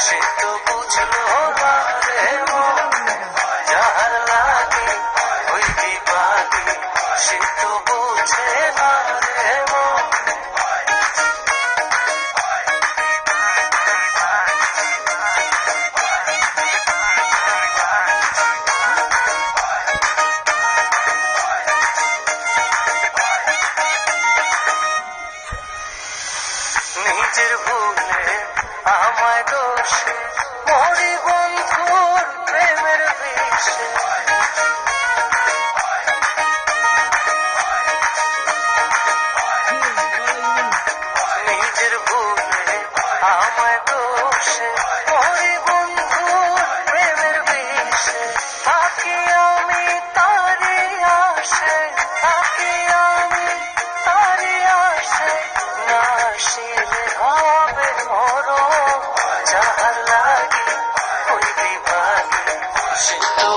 সে তো বুঝলো না রে মন, যাহার লাগে ওই বিবাদী সে তো বুঝে না রে মন। নিজের ভুলে আমায় দোষে মরি বন্ধুর প্রেমের বিষে। নিজের ভুলে আমায় দোষে মরি বন্ধুর প্রেমের বিষে। থাকি আমি তারি আসে, থাকি আমি তারি আসে, না আসিলে হবে মরণ, যাহার লাগি ওই বিবাদী সে তো